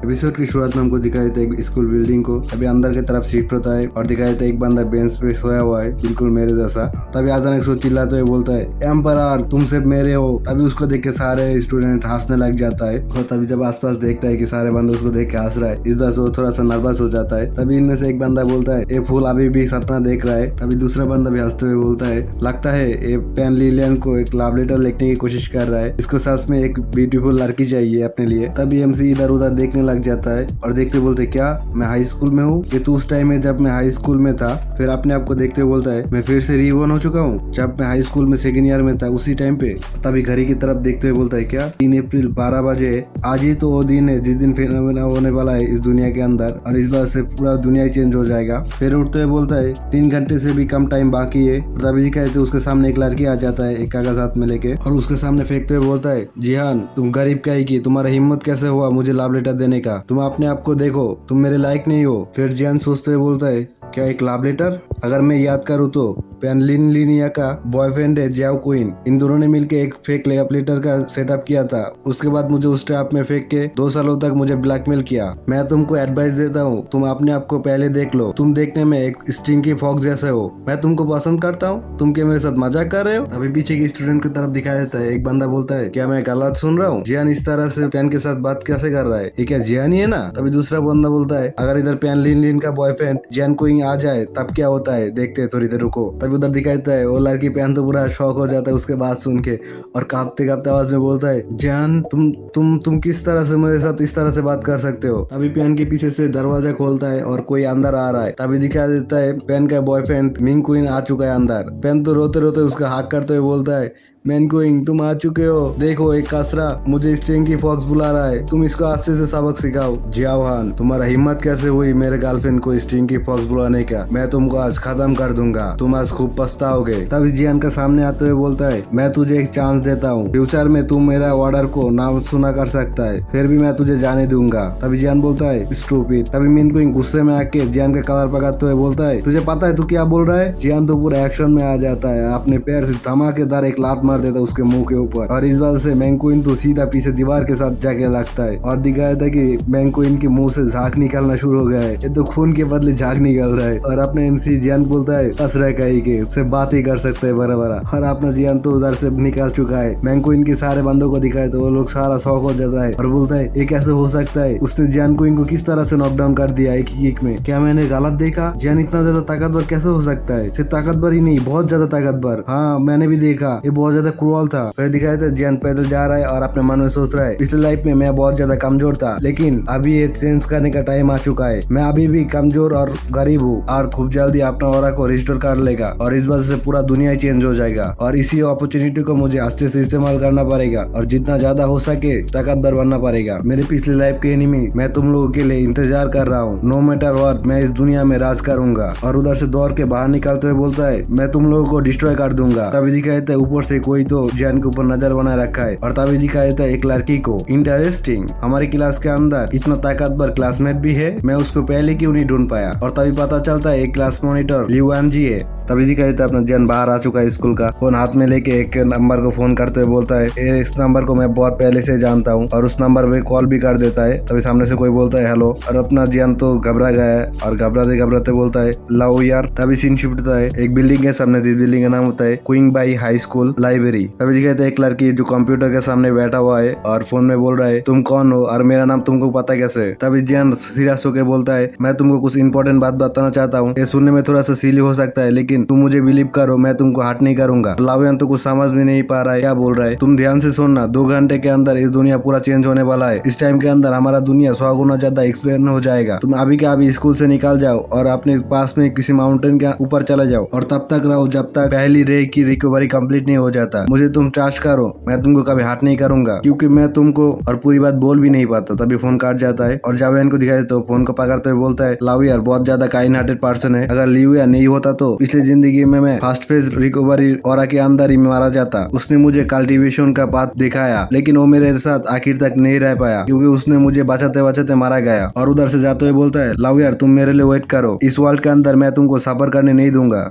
Episode की शुरुआत में हमको दिखाई देता है एक स्कूल बिल्डिंग को। अभी अंदर की तरफ शिफ्ट होता है और दिखाई देता है एक बंदा बेंच पे सोया हुआ है, बिल्कुल मेरे जैसा। तभी अचानक से चिल्लाते हुए बोलता है, एम्परर तुम सिर्फ मेरे हो। तभी उसको देख के सारे स्टूडेंट हंसने लग जाता है और तभी जब आसपास देखता है कि सारे बंदे उसको देख के हंस रहा है, इस बात से वो थोड़ा सा नर्वस हो जाता है। तभी इनमें से एक बंदा बोलता है, ये फूल अभी भी सपना देख रहा है। तभी दूसरा बंदा भी हंसते हुए बोलता है, लगता है ये पेन लिलियन को एक लव लेटर लिखने की कोशिश कर रहा है, इसको सच में एक ब्यूटीफुल लड़की चाहिए अपने लिए। तभी एमसी इधर उधर देखने लग जाता है और देखते बोलते, क्या मैं हाई स्कूल में हूँ? ये तो उस टाइम है जब मैं हाई स्कूल में था। फिर अपने आप को देखते हुए बोलता है, मैं फिर से रीबॉर्न हो चुका हूँ जब मैं हाई स्कूल में सेकेंड ईयर में था उसी टाइम पे। तभी घड़ी की तरफ देखते हुए बोलता है, क्या 3 अप्रैल 12 बजे, आज ही तो वो दिन है जिस दिन फिनोमेना होने वाला है इस दुनिया के अंदर और इस बात से पूरा दुनिया चेंज हो जाएगा। फिर उठते हुए बोलता है, 3 घंटे से भी कम टाइम बाकी है। और तभी कहते उसके सामने एक लड़की आ जाता है एक कागज हाथ में लेके और उसके सामने फेंकते हुए बोलता है, जिहान तुम गरीब का ही की, तुम्हारा हिम्मत कैसे हुआ मुझे लव लेटर देने का? तुम अपने आप को देखो, तुम मेरे लायक नहीं हो। फिर जिहान सोचते हुए बोलता है, क्या एक लव लेटर? अगर मैं याद करूँ तो पेनलिन लिनिया का बॉयफ्रेंड है जियाओ क्वीन, इन दोनों ने मिलकर एक फेक लव लेटर का सेटअप किया था। उसके बाद मुझे उस ट्रैप में फेंक के 2 सालों तक मुझे ब्लैकमेल किया। मैं तुमको एडवाइस देता हूँ, तुम अपने आप को पहले देख लो। तुम देखने में एक स्टिंकी फॉक्स जैसे हो, मैं तुमको पसंद करता हूँ, तुम क्या मेरे साथ मजाक कर रहे हो? अभी पीछे की स्टूडेंट की तरफ दिखाया देता है, एक बंदा बोलता है, क्या मैं गलत सुन रहा हूँ? जियान इस तरह से पेन के साथ बात कैसे कर रहा है? ये क्या जियान ही है ना? तभी दूसरा बंदा बोलता है, अगर इधर पेन लिन का बॉयफ्रेंड जियान क्वीन आ जाए तब क्या होता है, देखते हैं थोड़ी देर रुको। तभी उधर दिखाई देता है वो लड़की पेन तो पूरा शॉक हो जाता है उसके बात सुन के और कांपते कांपते आवाज में बोलता है, जियान तुम किस तरह से मेरे साथ इस तरह से बात कर सकते हो? तभी पेन के पीछे से दरवाजा खोलता है और कोई अंदर आ रहा है। तभी दिखाई देता है पेन का बॉयफ्रेंड मिंग क्वीन आ चुका है अंदर। पेन तो रोते रोते उसका हाथ करते हुए बोलता है, मैन क्वीन तुम आ चुके हो, देखो एक कसरा मुझे स्ट्रिंगी फॉक्स बुला रहा है, तुम इसको अच्छे से सबक सिखाओ। जियाओहान तुम्हारा हिम्मत कैसे हुई मेरे गर्लफ्रेंड को स्ट्रिंगी फॉक्स बुलाने का? मैं तुमको आज खत्म कर दूंगा, तुम आज खूब पछताओगे। तभी जियान का सामने आते हुए बोलता है, मैं तुझे एक चांस देता हूँ, फ्यूचर में तुम मेरा ऑर्डर को ना सुना कर सकता है, फिर भी मैं तुझे जाने दूंगा। तभी जियान बोलता है, स्टूपिड। तभी मिन क्वीन गुस्से में आके जियान का कलर पकड़ते हुए बोलता है, तुझे पता है तू क्या बोल रहा है? जियान तो पूरा एक्शन में आ जाता है, अपने पैर से धमाकेदार एक लात मार देता है उसके मुंह के ऊपर और इस वजह से मैंक्वीन तो सीधा पीछे दीवार के साथ जाके लगता है और दिखाया था कि मैंक्वीन के मुंह से झाग निकलना शुरू हो गया है। ये तो खून के बदले झाग निकल रहा है और अपने एमसी जियान बोलता है, हंस रहा है के उससे बात ही कर सकते है बड़ा बड़ा। और अपना जियान तो उधर से निकल चुका है। मैंक्वीन के सारे बंदों को दिखाए तो वो लोग सारा शौक हो जाता है और बोलता है, ये कैसे हो सकता है? उसने जियान क्वीन को किस तरह से नॉकडाउन कर दिया एक किक में? क्या मैंने गलत देखा? जियान इतना ज्यादा ताकतवर कैसे हो सकता है? सिर्फ ताकतवर ही नहीं, बहुत ज्यादा ताकतवर। हाँ मैंने भी देखा, ये बहुत ज्यादा क्रूअल था। फिर दिखाया था जियान पैदल जा रहा है और अपने मन में सोच रहा है, पिछले लाइफ में मैं बहुत ज्यादा कमजोर था, लेकिन अभी ये चेंज करने का टाइम आ चुका है। मैं अभी भी कमजोर और गरीब हूँ और खूब जल्दी अपना ऑरा को रजिस्टर कर लेगा और इस वजह से पूरा दुनिया ही चेंज हो जाएगा और इसी अपॉर्चुनिटी को मुझे अच्छे से इस्तेमाल करना पड़ेगा और जितना ज्यादा हो सके ताकतवर बनना पड़ेगा। मेरे पिछले लाइफ के एनिमी मैं तुम लोगों के लिए इंतजार कर रहा हूँ, नो मैटर व्हाट मैं इस दुनिया में राज करूंगा। और उधर से दौड़ के बाहर निकलते हुए बोलता है, मैं तुम लोगों को डिस्ट्रॉय कर दूंगा। तभी दिखाई देता है ऊपर से कोई तो जियान के ऊपर नजर बनाए रखा है और तभी दिखाया देता है एक लड़की को। इंटरेस्टिंग, हमारी क्लास के अंदर इतना ताकतवर क्लासमेट भी है, मैं उसको पहले क्यों नहीं ढूंढ पाया? और तभी पता चलता है एक क्लास मॉनिटर लिवान जी है। तभी दिखाई देता है अपना जियान बाहर आ चुका है स्कूल का, फोन हाथ में लेके एक नंबर को फोन करते हुए बोलता है, इस नंबर को मैं बहुत पहले से जानता हूँ और उस नंबर पे कॉल भी कर देता है। तभी सामने से कोई बोलता है हेलो और अपना जियान तो घबरा गया है और घबराते घबराते बोलता है, लाओ यार। तभी सीन शिफ्ट होता है एक बिल्डिंग के सामने, जिस बिल्डिंग का नाम होता है queen by high school library. तभी दिखाई देता है एक लड़की जो कंप्यूटर के सामने बैठा हुआ है और फोन में बोल रहा है, तुम कौन हो और मेरा नाम तुमको पता कैसे? तभी जियान सीरियस होकर बोलता है, मैं तुमको कुछ इंपॉर्टेंट बात बताना चाहता हूँ, ये सुनने में थोड़ा सा सिली हो सकता है लेकिन तुम मुझे बिलीव करो, मैं तुमको हर्ट नहीं करूंगा। लावियन तो कुछ समझ में नहीं पा रहा है क्या बोल रहा है। तुम ध्यान से सुनना, 2 घंटे के अंदर इस दुनिया पूरा चेंज होने वाला है। इस टाइम के अंदर हमारा दुनिया 100 गुना ज्यादा एक्सप्लेन हो जाएगा। तुम अभी के अभी स्कूल से निकल जाओ और अपने पास में किसी माउंटेन के ऊपर चले जाओ और तब तक रहो जब तक पहली रे की रिकवरी कंप्लीट नहीं हो जाता। मुझे तुम ट्रस्ट करो, मैं तुमको कभी हर्ट नहीं करूंगा क्योंकि मैं तुमको और पूरी बात बोल भी नहीं पाता। तभी फोन काट जाता है और जावियन को दिखाई देता है, फोन को पकड़ते हुए बोलता है, लावियर बहुत ज्यादा काइंड हार्टेड पर्सन है, अगर लिविया नहीं होता तो पिछली जिंदगी में मैं फर्स्ट फेज रिकवरी और के अंदर ही मारा जाता। उसने मुझे कल्टीवेशन का पाथ दिखाया लेकिन वो मेरे साथ आखिर तक नहीं रह पाया क्योंकि उसने मुझे बचाते बचाते मारा गया। और उधर से जाते हुए बोलता है, लावियर तुम मेरे लिए वेट करो, इस वर्ल्ड के अंदर मैं तुमको सफर करने नहीं दूंगा।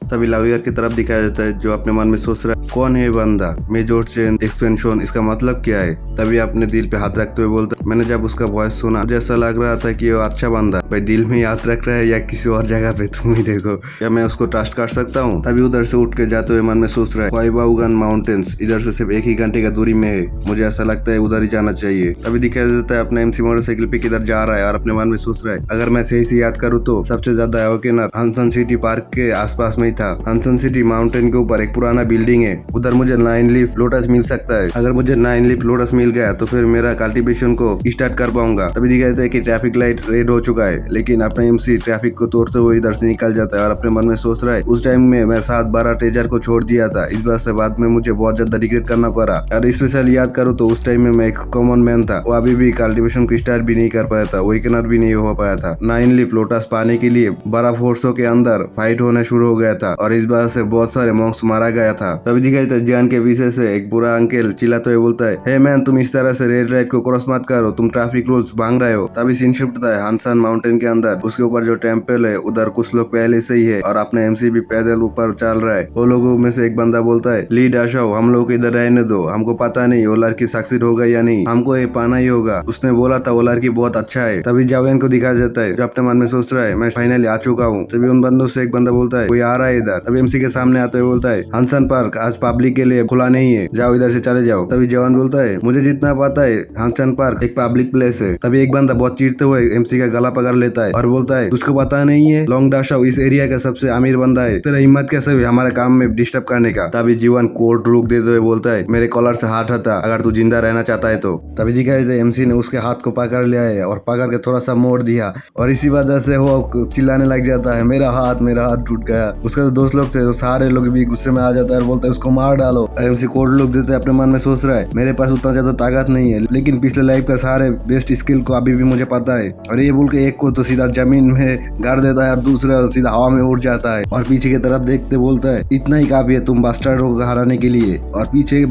तभी लॉयर की तरफ दिखाया जाता है जो अपने मन में सोच रहा है कौन है ये बंदा, मेजर चेन एक्सपेंशन, इसका मतलब क्या है। तभी अपने दिल पे हाथ रखते हुए बोलता है मैंने जब उसका वॉइस सुना मुझे ऐसा लग रहा था कि वो अच्छा बंदा भाई, दिल में हाथ रख रहा है या किसी और जगह पे, तुम ही देखो, क्या मैं उसको ट्रस्ट कर सकता हूँ। तभी उधर से उठ के जाते हुए मन में सोच रहा है ख्वाइबाउगन माउंटेन्स इधर से सिर्फ 1 ही घंटे का दूरी में है, मुझे ऐसा लगता है उधर ही जाना चाहिए। तभी दिखाई देता है अपना MC मोटरसाइकिल पे किधर जा रहा है और अपने मन में सोच रहा है अगर मैं सही से याद करूँ तो सबसे ज्यादा एवोकेनर हंसन सिटी पार्क के आसपास में ही था। हंसन सिटी माउंटेन के ऊपर एक पुराना बिल्डिंग है, उधर मुझे 9 लीफ लोटस मिल सकता है। अगर मुझे 9 लीफ लोटस मिल गया तो फिर मेरा कल्टीवेशन को स्टार्ट कर पाऊंगा। तभी दिखाई देता है कि ट्रैफिक लाइट रेड हो चुका है, लेकिन अपना MC ट्रैफिक को तोड़ते हुए इधर से निकल जाता है और अपने मन में सोच रहा है उस टाइम में मैं 7-12 ट्रेजर को छोड़ दिया था, इस बात से बाद में मुझे बहुत ज्यादा रिग्रेट करना पड़ा। और स्पेशली याद करूँ तो उस टाइम में मैं एक कॉमन मैन था, वो अभी भी कल्टीवेशन को स्टार्ट भी नहीं कर पाया था, वेकेनर भी नहीं हो पाया था। 9 लीफ लोटस पाने के लिए 12 फोर्सों के अंदर फाइट होना शुरू हो गया था और इस बात से बहुत सारे मॉन्क्स मारा गया था। तभी दिखाई देता है जियान के पीछे से एक बुरा अंकल चिल्लाते हुए बोलता है हे मैन, तुम इस तरह से रेड लाइट को क्रॉस मत करो, तुम ट्रैफिक रूल्स भांग रहे हो। तभी सीन शिफ्ट होता है हंसन माउंटेन के अंदर, उसके ऊपर जो टेम्पल है उधर कुछ लोग पहले से ही है और अपने MC भी पैदल ऊपर चल रहा है। वो लोगों में से एक बंदा बोलता है लीड आशाओ, हम लोग इधर रहने दो, हमको पता नहीं वो लड़की सक्सेस होगा या नहीं, हमको ये पाना ही होगा। उसने बोला था वो लड़की बहुत अच्छा है। तभी जावेन को दिखाया जाता है जो अपने मन में सोच रहा है मैं फाइनली आ चुका हूँ। तभी उन बंदों से एक बंदा बोलता है कोई आ रहा है इधर। तभी MC के सामने आते हुए बोलता है हंसन पार्क आज पब्लिक के लिए खुला नहीं है, जाओ इधर से चले जाओ। तभी जवान बोलता है मुझे जितना पता है हंसन पार्क एक पब्लिक प्लेस है। तभी एक बंदा बहुत चीरते हुए MC का गला पकड़ लेता है और बोलता है तुझको पता नहीं है लॉन्ग डाशाओ इस एरिया का सबसे अमीर बंदा है, तेरा हिम्मत कैसे हुई हमारे काम में डिस्टर्ब करने का। तभी जीवन कोर्ट रुक देते हुए बोलता है मेरे कॉलर से हाथ हटा अगर तू जिंदा रहना चाहता है तो। तभी दिखाई दे MC ने उसके हाथ को पकड़ लिया है और पकड़ के थोड़ा सा मोड़ दिया और इसी वजह से वो चिल्लाने लग जाता है मेरा हाथ टूट गया। उसके तो दोस्त लोग थे तो सारे लोग भी गुस्से में आ जाता है और बोलता है उसको मार डालो। MC कोर्ट लुक देते अपने मन में सोच रहा है मेरे पास उतना ज्यादा ताकत नहीं है, लेकिन पिछले लाइफ का सारे बेस्ट स्किल को अभी भी मुझे पता है। और ये बोल के एक को तो सीधा जमीन में गाड़ देता है और दूसरा सीधा हवा में उड़ जाता है और पीछे की तरफ देखते बोलता है इतना ही काफी है तुम बास्टर्ड को हराने के लिए। और पीछे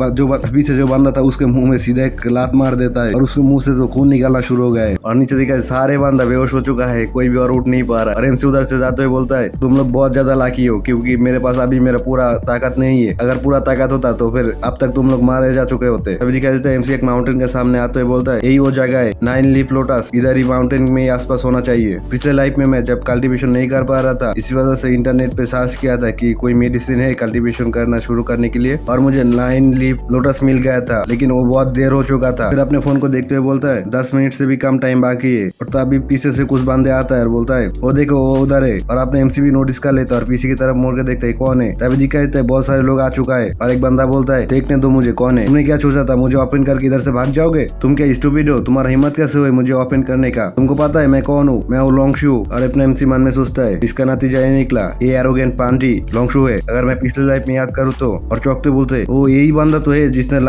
जो बंदा था उसके मुंह में सीधा एक लात मार देता है और उसके मुंह से तो खून निकालना शुरू हो गया है और नीचे देखा सारे बंदा बेहोश हो चुका है, कोई भी और उठ नहीं पा रहा। और MC उधर से जाते हुए बोलता है तुम लोग बहुत ज्यादा लाकी हो क्योंकि मेरे पास अभी मेरा पूरा ताकत नहीं है, अगर पूरा ताकत होता तो फिर अब तक तुम लोग मारे जा चुके होते। अभी दिखाई देता है MC एक माउंटेन के सामने आते हुए बोलता है यही वो जगह है 9 लीफ लोटस, इधर ही माउंटेन में आसपास होना चाहिए। पिछले लाइफ में मैं जब कल्टीवेशन नहीं कर पा रहा था इसी वजह से इंटरनेट पे सर्च किया था कि कोई मेडिसिन है कल्टीवेशन करना शुरू करने के लिए और मुझे 9 लीफ लोटस मिल गया था, लेकिन वो बहुत देर हो चुका था। फिर अपने फोन को देखते हुए बोलता है 10 मिनट से भी कम टाइम बाकी है। और तभी पीछे से कुछ बंदे आता है और बोलता है वो देखो वो उधर है और अपने MC भी नोटिस कर लेता है और पीछे की तरफ मुड़ के देखता है कौन है। तभी दिखाई देता है बहुत सारे लोग आ चुका है और एक बंदा बोलता है देखने दो मुझे कौन है, तुमने क्या सोचा था मुझे ओपन करके इधर से भाग जाओगे, तुम क्या स्टूपिड हो, तुम्हारा हिम्मत कैसे हुई मुझे ओपन करने का, तुमको पता है मैं कौन हूँ, मैं हूँ लॉन्गशू। और अपने MC मन में सोचता है इसका नतीजा ये निकला ये एरोगेंट पांडी लॉन्गशू है अगर मैं पिछले लाइफ में याद करूँ तो। और चौकते बोलते वो यही बंदा तो है जिसने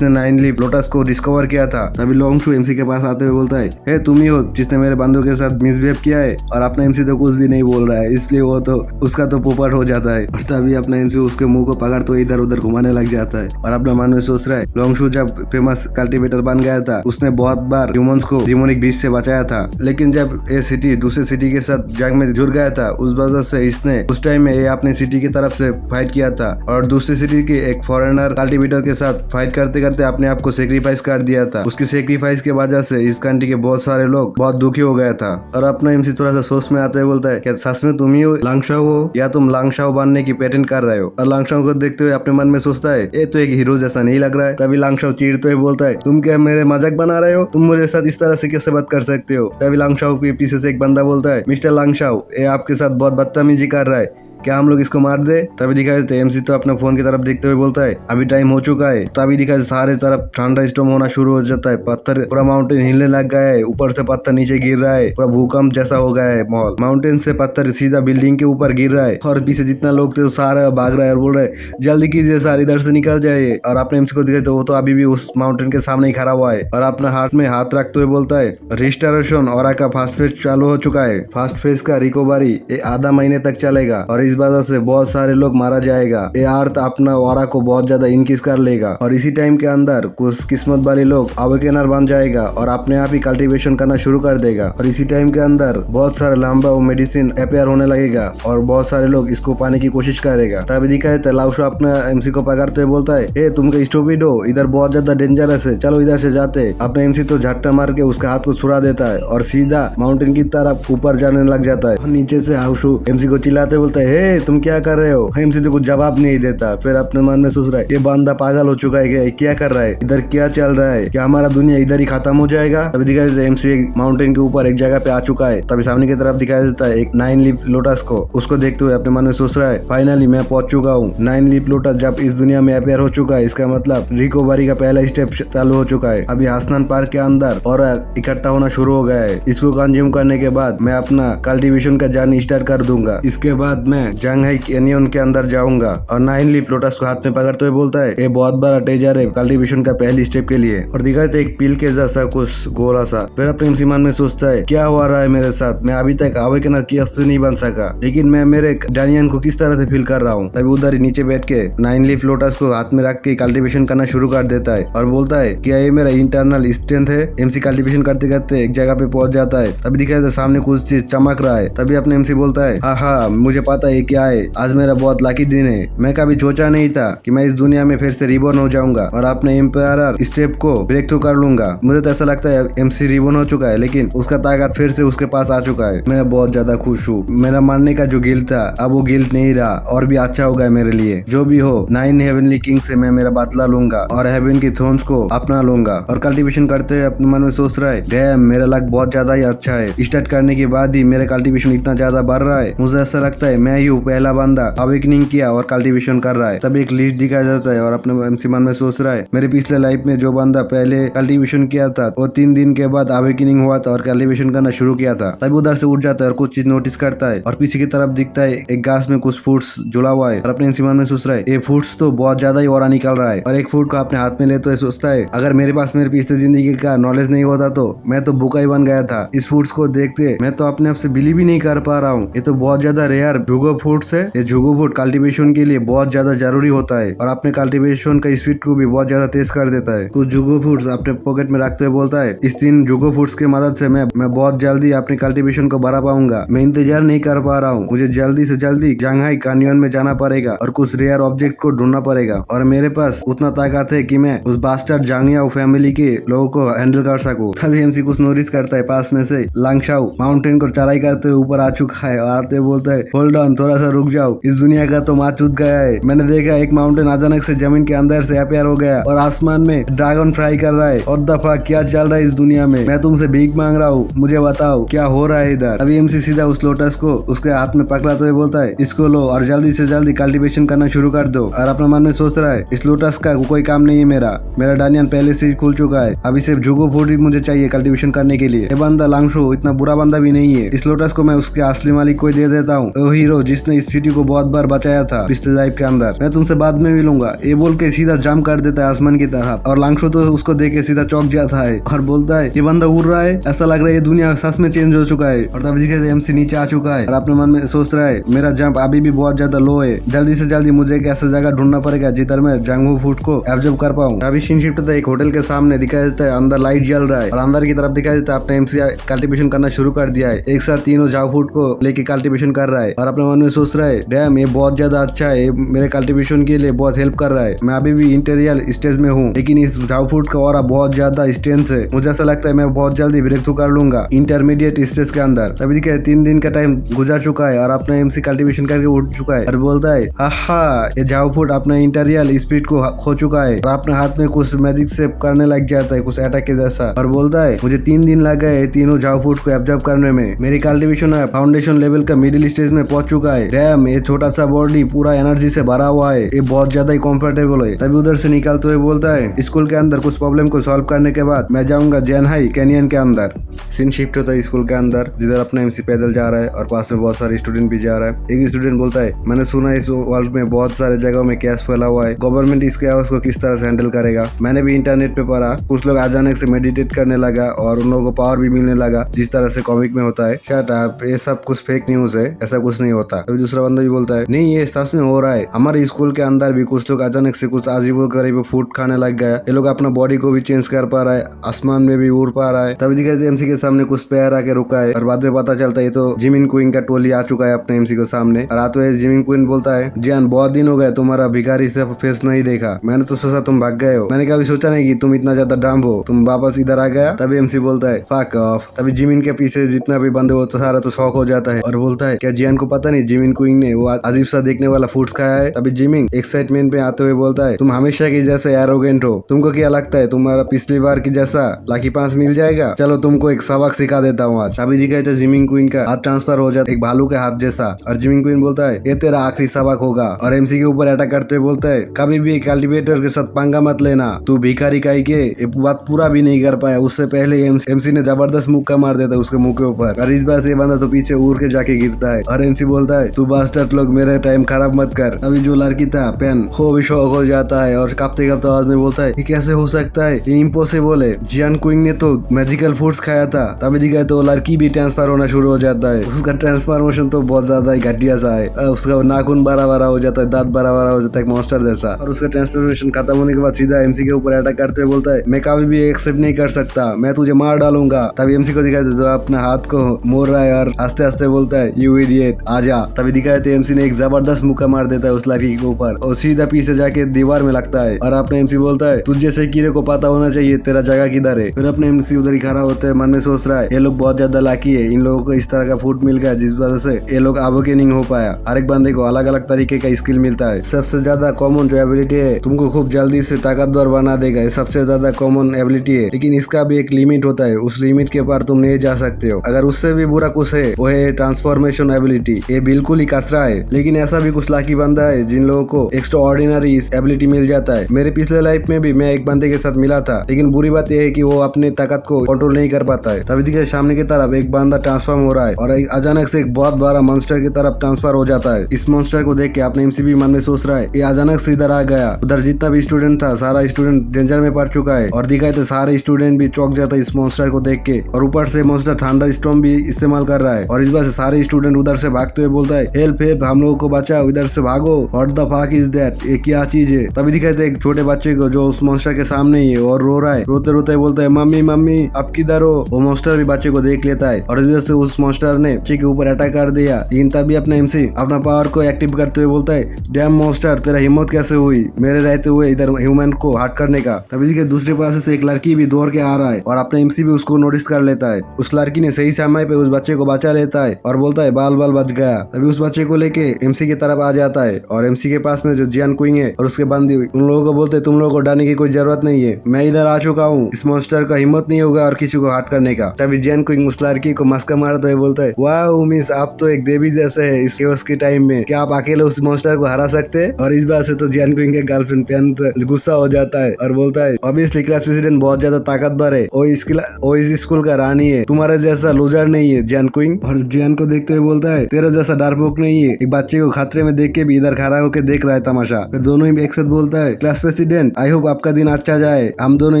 9 लीफ लोटस को डिस्कवर किया था। तभी लॉन्गशू MC के पास आते हुए बोलता है हे तुम ही हो जिसने मेरे बंदों के साथ मिसबिहेव किया है। और अपना MC तो कुछ भी नहीं बोल रहा है, इसलिए वो तो उसका तो पोपट हो जाता है। और तभी अपना MC उसके मुंह को पकड़ तो इधर उधर घुमाने लग जाता है और अपने मन में सोच रहा है लॉन्गशू जब फेमस कल्टीवेटर बन गया था उसने बहुत बार ह्यूमंस को डिमोनिक बीस्ट से बचाया था, लेकिन जब ये सिटी दूसरे सिटी के साथ जंग में जुड़ गया था उस वजह से इसने उस टाइम में ये अपने सिटी की तरफ से फाइट किया था और दूसरी सिटी के एक फॉरेनर कल्टीवेटर के साथ फाइट करते करते अपने आप को सेक्रीफाइस कर दिया था। उसकी सेक्रीफाइस के वजह से इस कंट्री के बहुत सारे लोग बहुत दुखी हो गया था। और अपना MC थोड़ा सा सोच में आते हुए बोलता है क्या सच में तुम ही लांगशाओ हो या तुम लांगशाओ बनने की पेटेंट कर रहे हो। और लांगशाओ को देखते हुए अपने मन में सोचता है ये तो एक हीरो जैसा नहीं लग रहा है। तभी लांगशाओ चीरते हुए बोलता है तुम क्या मेरे मजाक बना रहे हो, तुम मेरे साथ इस तरह से कैसे बात कर सकते हो। तभी लांगशाओ के पीछे से एक बंदा बोलता है मिस्टर लांगशाओ ये आपके साथ बहुत बदतमीजी कर रहा है, क्या हम लोग इसको मार दे। तभी दिखाई देते MC तो अपने फोन की तरफ देखते हुए बोलता है अभी टाइम हो चुका है। तभी दिखाई सारे तरफ ठंडा स्टॉर्म होना शुरू हो जाता है, पत्थर पूरा माउंटेन हिलने लग गया है, ऊपर से पत्थर नीचे गिर रहा है, पूरा भूकंप जैसा हो गया है माहौल। माउंटेन से पत्थर सीधा बिल्डिंग के ऊपर गिर रहा है और पीछे जितना लोग थे सारा भाग रहा है और बोल रहे है जल्दी कीजिए सर इधर से निकल जाइए। और अपने MC को दिखाई तो वो तो अभी भी उस माउंटेन के सामने ही खड़ा हुआ है और अपना हाथ में हाथ रखते हुए बोलता है रिस्टोरेशन और का फर्स्ट फेज चालू हो चुका है, फर्स्ट फेज का रिकवरी आधा महीने तक चलेगा और इस वजह से बहुत सारे लोग मारा जाएगा। ये अर्थ अपना वारा को बहुत ज्यादा इनक्रीज कर लेगा और इसी टाइम के अंदर कुछ किस्मत वाले लोग अवेकनर बन जाएगा और अपने आप ही कल्टीवेशन करना शुरू कर देगा और इसी टाइम के अंदर बहुत सारे लंबा मेडिसिन अपेयर होने लगेगा और बहुत सारे लोग इसको पाने की कोशिश करेगा। तभी दिखाए तो लाउशो अपना एमसी को पकड़ते हुए बोलता है, ए तुम स्टूपिड हो, इधर बहुत ज्यादा डेंजरस है, चलो इधर से जाते। अपना एमसी तो झट्टा मार के उसका हाथ को छुड़ा देता है और सीधा माउंटेन की तरफ ऊपर जाने लग जाता है। नीचे से हाउशू एमसी को चिल्लाते बोलता है, हे तुम क्या कर रहे हो। एमसी तो कुछ जवाब नहीं देता। फिर अपने मन में सोच रहा है, ये बंदा पागल हो चुका है, क्या कर रहा है, इधर क्या चल रहा है, क्या हमारा दुनिया इधर ही खत्म हो जाएगा। तभी दिखाई देता है एमसी माउंटेन के ऊपर एक जगह पे आ चुका है। तभी सामने की तरफ दिखाई देता है एक 9 लीफ लोटस को। उसको देखते हुए अपने मन में सोच रहा है, फाइनली मैं पहुंच चुका हूँ। 9 लीफ लोटस जब इस दुनिया में अपेयर हो चुका है, इसका मतलब रिकवरी का पहला स्टेप चालू हो चुका है। अभी हासनान पार्क के अंदर और इकट्ठा होना शुरू हो गया है। इसको कंज्यूम करने के बाद मैं अपना कल्टीवेशन का जर्नी स्टार्ट कर दूंगा। इसके बाद मैं जंगहाई कैनियन के अंदर जाऊंगा और 9 लीफ लोटस को हाथ में पकड़ते हुए बोलता है, ये बहुत बड़ा ट्रेजर है कल्टीवेशन का पहली स्टेप के लिए। और दिखाई देता है एक पील के जैसा कुछ गोला सा। फिर अपने एमसी मन में सोचता है, क्या हो रहा है मेरे साथ, मैं अभी तक अवेकनर की से नहीं बन सका, लेकिन मैं मेरे डायनियन को किस तरह से फील कर रहा हूँ। तभी उधर ही नीचे बैठ के 9 लीफ लोटस को हाथ में रख के कल्टीवेशन करना शुरू कर देता है और बोलता है, क्या ये मेरा इंटरनल स्ट्रेंथ है। एमसी कल्टीवेशन करते करते एक जगह पे पहुंच जाता है। तभी दिखाई देता सामने कुछ चीज चमक रहा है। तभी अपने एमसी बोलता है, हाँ मुझे पता है क्या है, आज मेरा बहुत लकी दिन है। मैं कभी सोचा नहीं था कि मैं इस दुनिया में फिर से रिबॉर्न हो जाऊंगा और अपने एम्पायर स्टेप को ब्रेक थ्रू कर लूंगा। मुझे तो ऐसा लगता है एमसी रिबॉर्न हो चुका है, लेकिन उसका ताकत फिर से उसके पास आ चुका है। मैं बहुत ज्यादा खुश हूँ। मेरा मरने का जो गिल्ट था अब वो गिल्ट नहीं रहा और भी अच्छा होगा मेरे लिए। जो भी हो 9 हेवनली किंग से मैं मेरा बदला लूंगा और हेवन की थ्रोन्स को अपना लूंगा। और कल्टीवेशन करते हुए अपने मन में सोच रहा है, डैम मेरा लक बहुत ज्यादा ही अच्छा है। स्टार्ट करने के बाद ही मेरा कल्टीवेशन इतना ज्यादा बढ़ रहा है। मुझे ऐसा लगता है मैं ही हूँ पहला बंदा अवेकनिंग किया और कल्टीवेशन कर रहा है। तब एक लिस्ट दिखाया जाता है और अपने एमसी मन में सोच रहा है, मेरे पिछले लाइफ में जो बंदा पहले कल्टीवेशन किया था वो 3 दिन के बाद अवेकनिंग हुआ था और कल्टीवेशन करना शुरू किया था। तभी उधर से उठ जाता है और कुछ चीज नोटिस करता है और पीछे की तरफ दिखता है एक घास में कुछ फ्रूट्स जुड़ा हुआ है और अपने एमसी मन में सोच रहा है, ये फ्रूट्स तो बहुत ज्यादा ही और निकल रहा है। और एक फ्रूट को अपने हाथ में लेते हुए सोचता है, अगर मेरे पास मेरे पिछले जिंदगी का नॉलेज नहीं होता तो मैं तो भूखा ही बन गया था। इस फ्रूट्स को देखते मैं तो अपने आप से बिलीव ही नहीं कर पा रहा हूँ। ये तो बहुत ज्यादा रेयर जुगो फ्रूट्स है। ये जुगो फ्रूट कल्टीवेशन के लिए बहुत ज्यादा जरूरी होता है और अपने कल्टीवेशन का स्पीड को भी बहुत ज्यादा तेज कर देता है। कुछ जुगो फ्रूट्स अपने पॉकेट में रखते हुए बोलता है, इस 3 जुगो फ्रूट्स की मदद से मैं बहुत जल्दी अपनी कल्टीवेशन को बढ़ा पाऊंगा। मैं इंतजार नहीं कर पा रहा हूँ। मुझे जल्दी से जल्दी जंगहाई कैनियन में जाना पड़ेगा और कुछ रेयर ऑब्जेक्ट को ढूंढना पड़ेगा और मेरे पास उतना ताकत है कि मैं उस बास्टर्ड जांगियाओ फैमिली के लोगों को हैंडल कर सकूं। तभी एमसी कुछ नोटिस करता है, पास में से लांगशाओ माउंटेन को चढ़ाई करते हुए ऊपर आ चुका है और आते हुए बोलता है, होल्ड ऑन, थोड़ा सा रुक जाओ, इस दुनिया का तो मार चूत गया है। मैंने देखा एक माउंटेन अचानक से जमीन के अंदर से अपेयर हो गया और आसमान में ड्रैगन फ्राई कर रहा है। और दफा क्या चल रहा है इस दुनिया में, मैं तुमसे भीख मांग रहा हूँ, मुझे बताओ क्या हो रहा है इधर। अभी एमसी सीधा उस लोटस को उसके हाथ में पकड़ाते हुए बोलता है, इसको लो और जल्दी से जल्दी कल्टीवेशन करना शुरू कर दो। और अपने मन में सोच रहा है, इस लोटस का कोई काम नहीं है, मेरा डायनियन पहले से खुल चुका है, अभी सिर्फ जुगो फ्रूट ही मुझे चाहिए कल्टीवेशन करने के लिए। ये बंदा लांगशो इतना बुरा बंदा भी नहीं है। इस लोटस को मैं उसके असली मालिक को दे देता हूँ, वो हीरो जिसने इस सिटी को बहुत बार बचाया था पिछले लाइफ के अंदर। मैं तुमसे बाद में मिलूंगा, ये बोल के सीधा जंप कर देता है आसमान की तरफ। और लांगशो तो उसको देख के सीधा चौंक जाता है और बोलता है, ये बंदा उड़ रहा है, ऐसा लग रहा है ये दुनिया सच में चेंज हो चुका है। और तभी दिखे एमसी नीचे आ चुका है और अपने मन में सोच रहा है, मेरा जंप अभी भी बहुत ज्यादा लो है, जल्दी से जल्दी मुझे एक ऐसा जगह ढूंढना पड़ेगा जिधर मैं जंगू फूड को एब्जॉर्ब कर पाऊँ। अभी सीन शिफ्ट होता है एक होटल के सामने, दिखाई देता है अंदर लाइट जल रहा है और अंदर की तरफ दिखाई देता है अपने एमसी कल्टीवेशन करना शुरू कर दिया है। एक साथ तीनों जाओ फूड को लेके कल्टीवेशन कर रहा है और अपने मन में सोच रहा है, डैम ये बहुत ज्यादा अच्छा है, मेरे कल्टीवेशन के लिए बहुत हेल्प कर रहा है। मैं अभी भी इंटीरियर स्टेज में हूँ, लेकिन इस जाओ फूड का और बहुत ज्यादा स्ट्रेंथ है। मुझे ऐसा लगता है मैं बहुत जल्दी ब्रेक थ्रू कर लूंगा इंटरमीडिएट स्टेज के अंदर। तभी दिखाई 3 दिन का टाइम गुजर चुका है और अपना एमसी कल्टीवेशन करके उठ चुका है और बोलता है, हा ये जाओ फूड अपना इंटीरियर स्पीड को खो चुका है और अपने हाथ में कुछ मैजिक से करने लग जाता है, कुछ अटैक के जैसा। और बोलता है, मुझे 3 दिन लग गए तीनों जाओ फूड को एब्जॉर्ब करने में। मेरी कल्टीवेशन फाउंडेशन लेवल का मिडिल स्टेज में पहुंच चुका है। डैम ये छोटा सा बॉडी पूरा एनर्जी से भरा हुआ है, ये बहुत ज्यादा ही कंफर्टेबल है। तभी उधर से निकलते हुए बोलता है, स्कूल के अंदर कुछ प्रॉब्लम को सॉल्व करने के बाद मैं जाऊंगा जंगहाई कैनियन के अंदर। सीन शिफ्ट होता है स्कूल के अंदर, जिधर अपना एमसी पैदल जा रहा है और पास में बहुत सारे स्टूडेंट भी जा रहा है। एक स्टूडेंट बोलता है, मैंने सुना इस वर्ल्ड में बहुत सारे जगहों में कैश फैला हुआ है, गवर्नमेंट इसके आवाज को किस तरह से हैंडल करेगा। मैंने भी इंटरनेट पे पढ़ा, कुछ लोग अचानक से मेडिटेट करने लगा और उन लोगों को पावर भी मिलने लगा जिस तरह से कॉमिक में होता है। शट अप, ये सब कुछ फेक न्यूज है, ऐसा कुछ नहीं होता। अभी दूसरा बंदा भी बोलता है नहीं ये सच में हो रहा है, हमारे स्कूल के अंदर भी कुछ लोग अचानक से कुछ अजीबो गरीब फूड खाने लग गया, ये लोग अपना बॉडी को भी चेंज कर पा रहा है, आसमान में भी उड़ पा रहा है। तभी दिखाई एमसी के सामने कुछ पैर आके रुका है और बाद में पता चलता है तो जिमिन क्वीन का टोली आ चुका है अपने एमसी को सामने। और आते हुए जिमिन क्वीन बोलता है जियान बहुत दिन हो गए तुम्हारा भिखारी से फेस नहीं देखा, मैंने तो सोचा तुम भाग गए हो, मैंने कभी सोचा नहीं कि तुम इतना ज्यादा डम्ब हो, तुम वापस इधर आ गया। तभी एमसी बोलता है फक ऑफ। तभी जिमिन के पीछे जितना भी बंदे वो सारा तो शौक हो जाता है और बोलता है क्या जियान को पता नहीं जिमिन क्वीन ने वो अजीब सा देखने वाला फूड्स खाया है। तभी जिमिन एक्साइटमेंट में आते हुए बोलता है तुम हमेशा की जैसे एरोगेंट हो, तुमको क्या लगता है तुम्हारा पिछली बार की जैसा लकी पास मिल जाएगा, चलो तुमको एक सबक सिखा देता हूँ आज। अभी दिखाई था जिमिन क्वीन का हाथ ट्रांसफर हो जाता है एक भालू के हाथ जैसा और जिमिन क्वीन बोलता है ये तेरा आखिरी सबक होगा और एमसी के ऊपर अटैक करते हुए बोलता है कभी भी कल्टीवेटर के साथ पंगा मत लेना, तू भिखारी काई के ये बात पूरा भी नहीं कर पाया। उससे पहले एमसी ने जबरदस्त मुक्का मार देता है उसके मुंह के ऊपर और इस बार से बंदा तो पीछे उड़ के जाके गिरता है और एमसी बोलता है तू बास्टर्ड लोग मेरा टाइम खराब मत कर। अभी जो लड़की था पेन हो भी शौक हो जाता है और कांपते कांपते आवाज में बोलता है ये कैसे हो सकता है, ये इम्पॉसिबल है, जियान क्विंग ने तो मैजिकल फूड्स खाया था। तभी दिखाए तो लड़की भी ट्रांसफर होना शुरू हो जाता है, उसका ट्रांसफॉर्मेशन तो बहुत ज्यादा ही घटिया सा है, उसका नाखून बड़ा बड़ा हो जाता है, दांत बड़ा बड़ा हो जाता है मॉन्स्टर जैसा और उसका ट्रांसफॉर्मेशन खत्म होने के बाद सीधा एमसी के ऊपर अटैक करते हुए बोलता है मैं कभी भी एक्सेप्ट नहीं कर सकता, मैं तुझे मार डालूंगा। तभी एमसी को दिखाई जो अपना हाथ को मोड़ रहा है और हंसते हंसते बोलता है यू इडियट आजा। तभी दिखाए तो एमसी ने एक जबरदस्त मुक्का मार देता है उस लड़की के ऊपर और सीधा पीछे जाके दीवार में लगता है और अपने एमसी बोलता है तुझ जैसे कीड़े को पता होना चाहिए तेरा जगह किधर है। फिर अपने एमसी उधर ही खड़ा होते है, मन में सोच रहा है ये लोग बहुत ज्यादा लाकी है, इन लोगों को इस तरह का फूड मिल गया जिस वजह से ये लोग अवोकेनिंग हो पाया। हर एक बंदे को अलग अलग तरीके का स्किल मिलता है, सबसे ज्यादा कॉमन जो एबिलिटी है तुमको खूब जल्दी से ताकतवर बना देगा, ये सबसे ज्यादा कॉमन एबिलिटी है, लेकिन इसका भी एक लिमिट होता है, उस लिमिट के पार तुम नहीं जा सकते हो। अगर उससे भी बुरा कुछ है वो है ट्रांसफॉर्मेशन एबिलिटी, ये बिल्कुल ही कसरा है, लेकिन ऐसा भी कुछ लाकी बंदा है जिन लोगों को एक्स्ट्रा ऑर्डिनरी एबिलिटी मिल जाता है। मेरे पिछले लाइफ में भी मैं एक बंदे के साथ मिला था, लेकिन बुरी बात यह है कि वो अपने ताकत को कंट्रोल नहीं कर पाता है। तभी दिखे सामने की तरफ एक बंदा ट्रांसफॉर्म हो रहा है और अचानक से एक बहुत बड़ा मॉन्स्टर की तरफ ट्रांसफर हो जाता है। इस मॉन्स्टर को देख के अपने एमसी भी मन में सोच रहा है ये अचानक से इधर आ गया, उधर जितना भी स्टूडेंट था सारा स्टूडेंट डेंजर में पड़ चुका है और दिखाए तो सारे स्टूडेंट भी चौंक जाता है इस मॉन्स्टर को देख के और ऊपर से मॉन्स्टर थंडर स्टॉर्म भी इस्तेमाल कर रहा है और इस बार से सारे स्टूडेंट उधर से भागते हुए बोलता है हेल्प हेल्प हम लोगों को बचाओ, इधर से भागो, what the fuck is that, ये क्या चीज है। तभी दिखाई थे एक छोटे बच्चे को जो उस मॉन्स्टर के सामने ही है और रो रहा है, रोते रोते बोलता है मम्मी मम्मी आप किधर हो। वो मॉन्स्टर भी बच्चे को देख लेता है और इस वजह से उस मॉन्स्टर ने बच्चे के ऊपर अटैक कर दिया, लेकिन तभी अपना एमसी अपना पावर को एक्टिव करते हुए बोलता है डैम मॉन्स्टर तेरा हिम्मत कैसे हुई मेरे रहते हुए इधर ह्यूमन को हट करने का। तभी दिखे दूसरे पास से एक लड़की भी दौड़ के आ रहा है और अपना एमसी भी उसको नोटिस कर लेता है। उस लड़की ने सही समय पे उस बच्चे को बचा लेता है और बोलता है बाल बाल बच गया। तभी उस बच्चे को लेके एमसी की तरफ आ जाता है और एमसी के पास में जो जियान क्विंग है और उसके बंदी उन लोगों को बोलते तुम लोगों को डरने की कोई जरूरत नहीं है, मैं इधर आ चुका हूँ, इस मॉन्स्टर का हिम्मत नहीं होगा और किसी को हट करने का। तभी जियान क्विंग उस लड़की को मस्का मारता है बोलता है वाह मिस आप तो एक देवी जैसे है इस केओस के टाइम में, क्या आप अकेले उस मॉन्स्टर को हरा सकते हैं। और इस बात से तो जियान क्विंग के गर्लफ्रेंड पेन गुस्सा हो जाता है और बोलता है ऑब्वियसली क्लास प्रेसिडेंट बहुत ज्यादा ताकतवर है, वो इस स्कूल का रानी है, तुम्हारे जैसा लूजर नहीं है जियान क्विंग। और जियान को देखते हुए बोलता है तेरा जैसा डरपोक नहीं है, एक बच्चे को खतरे में देख के भी इधर खड़ा होकर देख रहा है तमाशा। फिर दोनों ही एक साथ बोलता है क्लास प्रेसिडेंट आई होप आपका दिन अच्छा जाए, हम दोनों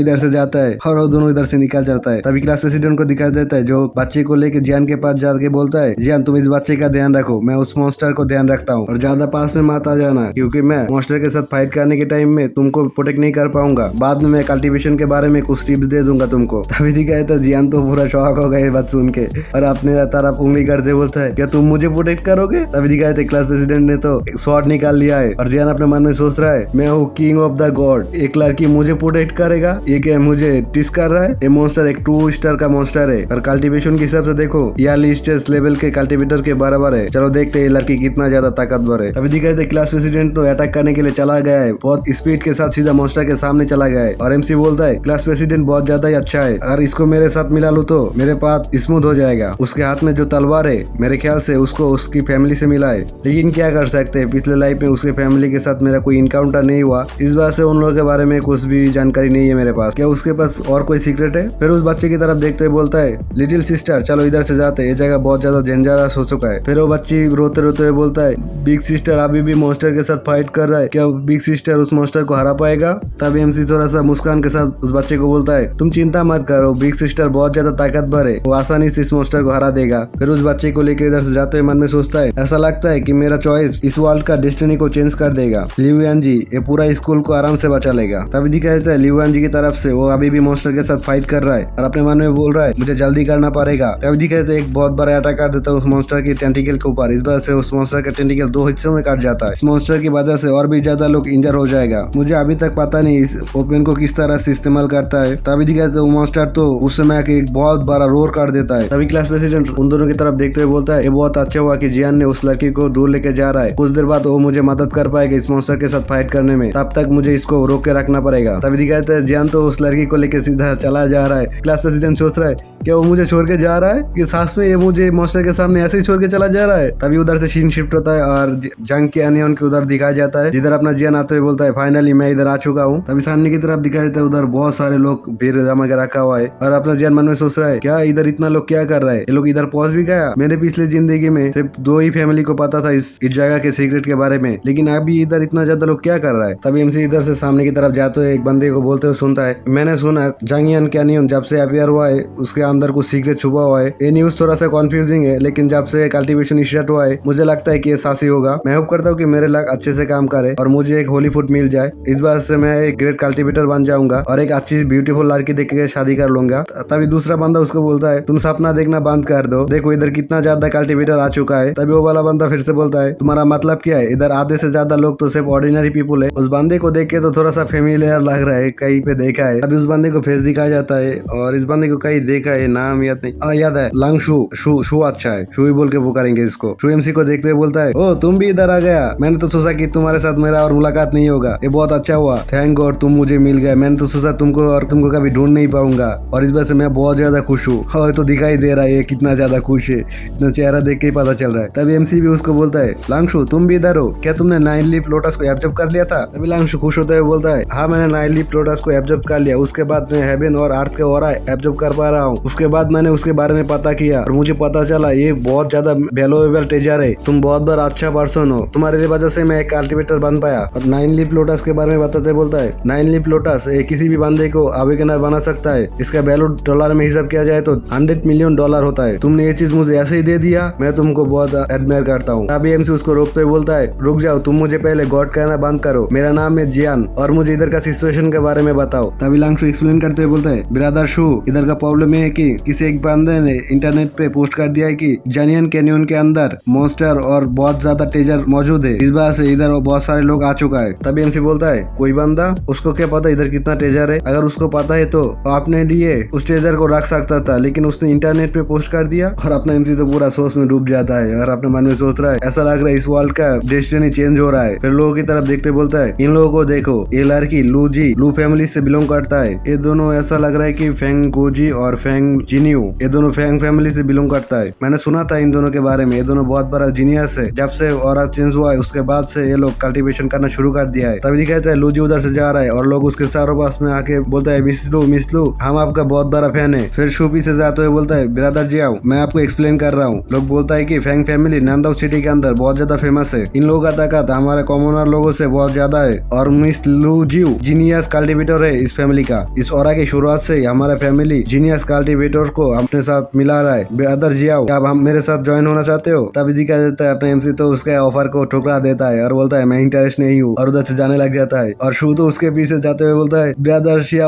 इधर से जाता है और वो दोनों इधर से निकल जाता है। तभी क्लास प्रेसिडेंट को दिखाई देता है जो बच्चे को लेके जियान के पास जाके बोलता है जियान तुम इस बच्चे का ध्यान रखो, मैं उस मॉन्स्टर को ध्यान रखता हूँ और ज्यादा पास में मत आ जाना क्योंकि मैं मॉन्स्टर के साथ फाइट करने के टाइम में तुमको प्रोटेक्ट नहीं कर पाऊंगा, बाद में मैं कल्टीवेशन के बारे में कुछ टिप्स दे दूंगा तुमको। तभी दिखाया था जियान तो पूरा शौक हो गया बात सुन के और अपने तरफ उंगली करते बोलता है क्या तुम मुझे प्रोटेक्ट करोगे। तभी दिखाए थे क्लास प्रेसिडेंट ने तो स्वॉर्ड निकाल लिया है और जियान अपने मन में सोच रहा है मैं हूँ किंग ऑफ द गॉड, एक लड़की मुझे प्रोटेक्ट करेगा, ये क्या मुझे टिस कर रहा है, ये मॉन्स्टर एक 2 स्टार का मॉन्स्टर है और कल्टीवेशन के हिसाब से देखो यह स्टेज लेवल के कल्टीवेटर के बराबर है, चलो देखते हैं ये लड़की कितना ज्यादा ताकतवर है। अभी दिखाई थे क्लास प्रेसिडेंट तो अटैक करने के लिए चला गया है, बहुत स्पीड के साथ सीधा मॉन्स्टर के सामने चला गया है और एमसी बोलता है क्लास प्रेसिडेंट बहुत ज्यादा ही अच्छा है, अगर इसको मेरे साथ मिला लूं तो मेरे पास स्मूथ हो जाएगा। उसके हाथ में जो तलवार है मेरे ख्याल से उसको उसकी फैमिली से मिला है, लेकिन क्या कर सकते हैं पिछले लाइफ में उसके फैमिली के साथ मेरा कोई इनकाउंटर नहीं हुआ, इस बात से उन लोगों के बारे में कुछ भी जानकारी नहीं है मेरे पास, क्या उसके पास और कोई सीक्रेट है। फिर उस बच्चे की तरफ देखते हुए बोलता है लिटिल सिस्टर चलो इधर से जाते, ये जगह बहुत ज्यादा डेंजरस हो चुका है। फिर वो बच्ची रोते रोते हुए बोलता है बिग सिस्टर अभी भी मॉन्स्टर के साथ फाइट कर रहा है, क्या बिग सिस्टर उस मॉन्स्टर को हरा पाएगा। तब एमसी थोड़ा सा मुस्कान के साथ उस बच्चे को बोलता है तुम चिंता मत करो, बिग सिस्टर बहुत ज्यादा ताकतवर है, वो आसानी से इस मॉन्स्टर को हरा देगा। फिर उस बच्चे को लेकर इधर से जाते हुए मन में सोचता सोचता है ऐसा लगता है कि मेरा चॉइस इस वर्ल्ड का डेस्टिनी को चेंज कर देगा। लिu यांजी ये पूरा स्कूल को आराम से बचा लेगा। तभी दिखाया जाता है लिu यांजी की तरफ से वो अभी भी मॉन्स्टर के साथ फाइट कर रहा है और अपने मन में बोल रहा है मुझे जल्दी करना पड़ेगा। तभी दिखाया जाता है एक बहुत बड़ा अटैक कर देता है उस मॉन्स्टर की टेंटिकल के ऊपर। इस वजह से उस मॉन्स्टर का टेंटिकल 2 हिस्सों में कट जाता है। इस मॉन्स्टर की वजह से और भी ज्यादा लोग इंजर हो जाएगा। मुझे अभी तक पता नहीं इस ओपन को किस तरह से इस्तेमाल करता है। तभी दिखाया जाता है वो मॉन्स्टर तो उस समय एक बहुत बड़ा रोर कर देता है। तभी क्लास प्रेसिडेंट उन दोनों की तरफ देखते हुए बोलता है ये बहुत अच्छा हुआ कि जियान ने उस लड़की को दूर लेके जा रहा है। कुछ देर बाद वो मुझे मदद कर पाएगा इस मॉन्स्टर के साथ फाइट करने में, तब तक मुझे इसको रोक के रखना पड़ेगा। तभी दिखाया जाता है जियान तो उस लड़की को लेके सीधा चला जा रहा है। क्लास प्रेसिडेंट सोच रहा है क्या वो मुझे छोड़ के जा रहा है कि सास में ये मुझे मॉन्स्टर के सामने ऐसे ही छोड़ के चला जा रहा है। तभी उधर से सीन शिफ्ट होता है और जंग के एनियन के उधर दिखाया जाता है जिधर अपना जियान आते हुए बोलता है फाइनली मैं इधर आ चुका हूँ। तभी सामने की तरफ दिखाया जाता है उधर बहुत सारे लोग भीड़ जमा के रखा हुआ है और अपना जियान मन में सोच रहा है क्या इधर इतना लोग क्या कर रहा है, ये लोग इधर पहुंच भी गया। मेरे पिछले जिंदगी में सिर्फ 2 ही फैमिली को पता था इस जगह के सीक्रेट के बारे में, लेकिन अभी इधर इतना ज्यादा लोग क्या कर रहा है। तभी एमसी इधर से सामने की तरफ जाते हुए एक बंदे को बोलते हुए सुनता है मैंने सुना जंगियन कैनियन जब से अपियर हुआ है उसके अंदर कुछ सीक्रेट छुपा हुआ है। ये न्यूज थोड़ा सा कन्फ्यूजिंग है लेकिन जब से कल्टीवेशन स्टार्ट हुआ है मुझे लगता है कि ये सासी होगा। मैं होप करता हूँ कि मेरे लक अच्छे से काम करे और मुझे एक होली फूड मिल जाए। इस बात से मैं एक ग्रेट कल्टीवेटर बन जाऊंगा और एक अच्छी ब्यूटीफुल लड़की देख के शादी कर लूंगा। तभी दूसरा बंदा उसको बोलता है तुम सपना देखना बंद कर दो, देखो इधर कितना ज्यादा कल्टीवेटर आ चुका है। तभी वो वाला बंदा फिर से बोलता है तुम्हारा मतलब क्या है, इधर आधे से ज्यादा लोग तो सिर्फ ऑर्डिनरी पीपुल है। उस बंदे को देख के तो थोड़ा सा फेमिलियर लग रहा है, कहीं पे देखा है। अभी उस बंदे को फेस दिखाया जाता है और इस बंदे को कहीं देखा है, नाम याद नहीं, याद है लांगशु। शू अच्छा है, शू ही बोल के पुकारेंगे इसको। शू एमसी को देखते हुए बोलता है ओ तुम भी इधर आ गया, मैंने तो सोचा कि तुम्हारे साथ मेरा और मुलाकात नहीं होगा, ये बहुत अच्छा हुआ, थैंक गॉड तुम मुझे मिल गए। मैंने तो सोचा तुमको कभी ढूंढ नहीं पाऊंगा और इस वजह से मैं बहुत ज्यादा खुश हूँ। तो दिखाई दे रहा है ये कितना ज्यादा खुश है, इतना चेहरा देख के ही पता चल रहा है। तभी एमसी भी उसको बोलता है लांगशु तुम भी इधर हो क्या, तुमने 9 लीफ लोटस को एब्जॉर्ब कर लिया था। तभी लांगशु खुश होता है बोलता है हाँ मैंने 9 लीफ लोटस को एब्जॉर्ब कर लिया, उसके बाद मैं हेवन और अर्थ के ऑरा एब्जॉर्ब कर पा रहा हूँ। उसके बाद मैंने उसके बारे में पता किया और मुझे पता चला ये बहुत ज्यादा वैल्यूएबल ट्रेजर है, तुम बहुत बार अच्छा पर्सन हो, तुम्हारे वजह से मैं एक कल्टीवेटर बन पाया। और 9 लीफ लोटस के बारे में बताते बोलता है 9 लीफ लोटस किसी भी बंदे को अवेकनर बना सकता है, इसका वैल्यू डॉलर में हिसाब किया जाए तो $100 मिलियन होता है। तुमने ये चीज मुझे ऐसे ही दे दिया, मैं तुमको बहुत एडमायर करता हूँ। अभी एमसी उसको रोकते हुए बोलता है रुक जाओ, तुम मुझे पहले गॉड कहना बंद करो, मेरा नाम है जियान और मुझे इधर का सिचुएशन के बारे में बताओ। तभी लांगशु एक्सप्लेन करते हुए बोलता है ब्रदर शू इधर का प्रॉब्लम है कि किसी एक बंदे ने इंटरनेट पे पोस्ट कर दिया है कि जैनियन कैनियन के अंदर मॉन्स्टर और बहुत ज्यादा ट्रेजर मौजूद है, इस बात से इधर बहुत सारे लोग आ चुका है। तभी एमसी बोलता है कोई बंदा, उसको क्या पता इधर कितना ट्रेजर है, अगर उसको पता है तो अपने लिए उस ट्रेजर को रख सकता था, लेकिन उसने इंटरनेट पे पोस्ट कर दिया। और अपना एमसी तो पूरा सोच में डूब जाता है और अपने मन में सोच रहा है ऐसा लग रहा है इस वर्ल्ड का डेस्टिनी चेंज हो रहा है। फिर लोगों की तरफ देखते बोलता है इन लोगों को देखो, ये लड़की लू फैमिली से बिलोंग करता है, ये दोनों ऐसा लग रहा है कि फेंग गोजी और फेंग जिनियो, ये दोनों फेंग फैमिली से बिलोंग करता है। मैंने सुना था इन दोनों के बारे में, ये दोनों बहुत बड़ा जीनियस है। जब से ऑरा चेंज हुआ है उसके बाद से ये लोग कल्टीवेशन करना शुरू कर दिया है। तभी दिखाता है लूजी उधर से जा रहा है और लोग उसके चारों पास में आके बोलता है मिस लू हम आपका बहुत बड़ा फैन है। फिर शू पीछे जाते हुए बोलता है ब्रदर जी आओ, मैं आपको एक्सप्लेन कर रहा हूँ। लोग बोलता है कि फेंग फैमिली नांदाउ सिटी के अंदर बहुत ज्यादा फेमस है, इन लोगों का ताकत हमारे कॉमनर लोगों से बहुत ज्यादा है और मिस लू जीव जीनियस कल्टीवेटर है इस फैमिली का। इस ऑरा की शुरुआत से हमारा फैमिली जीनियस कल्टीवेटर को अपने साथ मिला रहा है। ब्रदर जी आओ, आप हम मेरे साथ ज्वाइन होना चाहते हो। तभी दिखा देता है अपने एमसी तो उसके ऑफर को ठुकरा देता है और बोलता है मैं इंटरेस्ट नहीं हूँ और उधर से जाने लग जाता है। और शू तो उसके पीछे जाते हुए बोलता है ब्रदर जी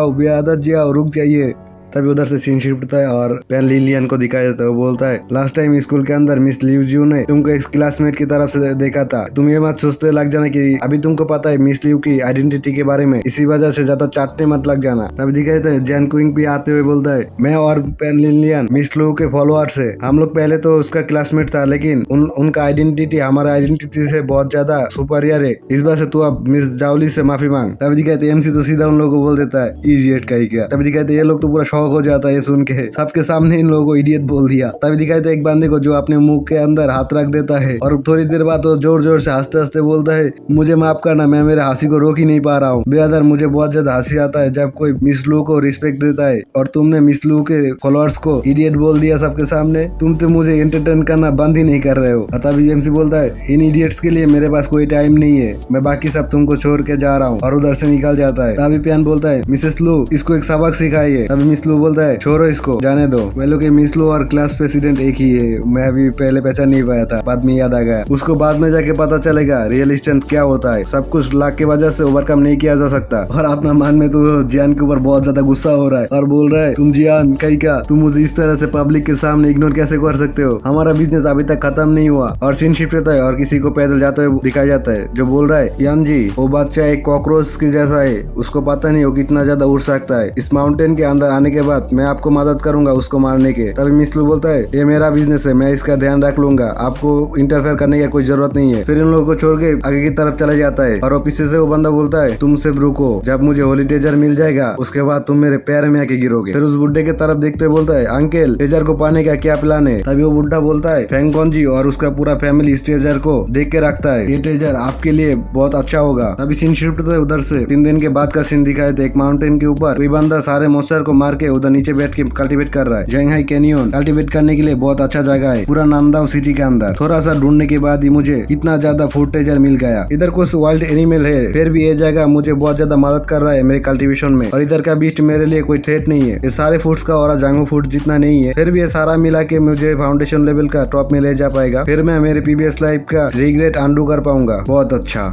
आओ रुक जाइए। तभी उधर से सीन शिफ्ट होता है और पेन लिलियन को दिखाया जाता है। वो बोलता है लास्ट टाइम स्कूल के अंदर मिस लिu जियो ने तुमको एक क्लासमेट की तरफ से देखा था, तुम ये मत सोचते लग जाना कि अभी तुमको पता है मिस लिu की आइडेंटिटी के बारे में, इसी वजह से ज्यादा चाटने मत लग जाना। तभी दिखाया जाता है जैन क्विंग भी आते हुए बोलता है मैं और पेन लिलियन मिस लिu के फॉलोअर्स है, हम लोग पहले तो उसका क्लासमेट था लेकिन उनका आइडेंटिटी हमारा आइडेंटिटी से बहुत ज्यादा सुपरियर है, इस वजह से तू अब मिस जावली से माफी मांग। तभी दिखाते एमसी तो सीधा उन लोगों को बोल देता है इडियट का ही क्या। तभी दिखाते ये लोग तो पूरा शौक हो जाता है सुन के, सबके सामने इन लोगों को इडियट बोल दिया। तभी दिखाई देता है एक बंदे को जो अपने मुंह के अंदर हाथ रख देता है और थोड़ी देर बाद वो जोर जोर से हंसते हंसते बोलता है मुझे माफ करना, मैं मेरे हंसी को रोक ही नहीं पा रहा हूँ। ब्रदर मुझे बहुत ज्यादा हंसी आता है जब कोई मिस लू को रिस्पेक्ट देता है और तुमने मिस लू के फॉलोअर्स को इडियट बोल दिया सबके सामने, तुम तो मुझे एंटरटेन करना बंद ही नहीं कर रहे हो। तभी एमसी बोलता है इन इडियट्स के लिए मेरे पास कोई टाइम नहीं है, मैं बाकी सब तुमको छोड़ के जा रहा हूँ और उधर से निकल जाता है। तभी पियान बोलता है मिसेस लू इसको एक सबक सिखाइए। तभी मिस लू मिसलू बोलता है छोड़ो इसको, जाने दो। वे लोग मिसलू और क्लास प्रेसिडेंट एक ही है, मैं अभी पहले पहचान नहीं पाया था, बाद में याद आ गया। उसको बाद में जाके पता चलेगा रियल स्ट्रेंथ क्या होता है। सब कुछ लाख की वजह से ओवरकम नहीं किया जा सकता। और अपना मन में तो जियान के ऊपर बहुत ज्यादा गुस्सा हो रहा है और बोल रहा है तुम जियान कहीं का, तुम मुझे इस तरह से पब्लिक के सामने इग्नोर कैसे कर सकते हो, हमारा बिजनेस अभी तक खत्म नहीं हुआ। और सीन शिफ्ट होता है और किसी को पैदल जाते हुए दिखाया जाता है जो बोल रहा है यान जी वो बच्चा एक कॉकरोच के जैसा है, उसको पता नहीं वो कितना ज्यादा उड़ सकता है। इस माउंटेन के अंदर आने के बाद मैं आपको मदद करूंगा उसको मारने के। तभी मिसलू बोलता है ये मेरा बिजनेस है, मैं इसका ध्यान रख लूंगा, आपको इंटरफेयर करने की कोई जरूरत नहीं है। फिर इन लोगों को छोड़ के आगे की तरफ चला जाता है और पीछे से वो बंदा बोलता है तुम सिर्फ रुको, जब मुझे होली ट्रेजर मिल जाएगा उसके बाद तुम मेरे पैर में आके गिरोगे। फिर उस बुड्ढे की तरफ देखते हुए बोलता है अंकल ट्रेजर को पाने का क्या प्लान है। तभी वो बुड्ढा बोलता है फेंगकॉन्जी और उसका पूरा फैमिली इस ट्रेजर को देख के रखता है, ये ट्रेजर आपके लिए बहुत अच्छा होगा। तभी सीन शिफ्ट होता है उधर से 3 दिन के बाद का सीन दिखाया था। एक माउंटेन के ऊपर कोई बंदा सारे मॉन्स्टर को मार के उधर नीचे बैठ के कल्टीवेट कर रहा है। जंगहाई कैनियन कल्टीवेट करने के लिए बहुत अच्छा जगह है पूरा नांदाओ सिटी के अंदर। थोड़ा सा ढूंढने के बाद ही मुझे कितना ज्यादा फूड ट्रेजर मिल गया। इधर कुछ वाइल्ड एनिमल है, फिर भी ये जगह मुझे बहुत ज्यादा मदद कर रहा है मेरे कल्टीवेशन में। और इधर का बीस्ट मेरे लिए कोई थ्रेट नहीं है। ये सारे फूड्स का और जांगो फूड जितना नहीं है, फिर भी ये सारा मिला के मुझे फाउंडेशन लेवल का टॉप में ले जा पाएगा। फिर मैं मेरे प्रीवियस लाइफ का रिग्रेट अंडू कर पाऊंगा। बहुत अच्छा।